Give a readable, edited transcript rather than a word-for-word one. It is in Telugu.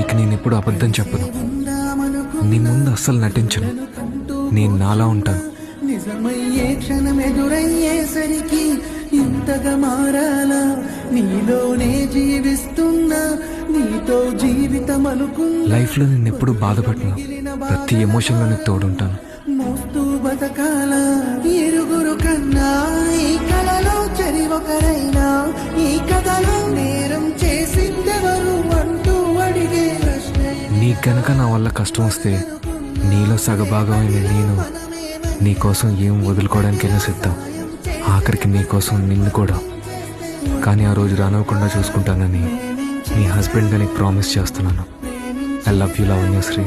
నీకు నేను ఎప్పుడు అబద్ధం చెప్పను. నీ ముందు అస్సలు నటించను. నేను నాలా ఉంటాను. నిజమయ్యే క్షణం ఎదురయ్యేసరికి ఇంతగా మారాలా, నీలోనే జీవిస్తున్నా, నీతో జీవితం అనుకున్నా. లైఫ్లో నేను ఎప్పుడు బాధపడను. ప్రతి ఎమోషన్లో నీకు తోడుంటాను. మోస్తూ బతకాల ఇరుగురు కన్నా ఈ కలలో చెరి ఒకరైనా, ఈ కథలో నేరం చేసిందెవరు అంటూ అడిగే ప్రశ్న. నీకు గనక నా వల్ల కష్టం వస్తే నీలో సగభాగమైన నేను నీకోసం ఏం వదులుకోవడానికైనా సిద్ధం. ఆఖరికి నీకోసం నిన్ను కూడా. కానీ ఆ రోజు రానివ్వకుండా చూసుకుంటానని నీ హస్బెండ్గా నీకు ప్రామిస్ చేస్తున్నాను. I love you లావణ్యశ్రీ.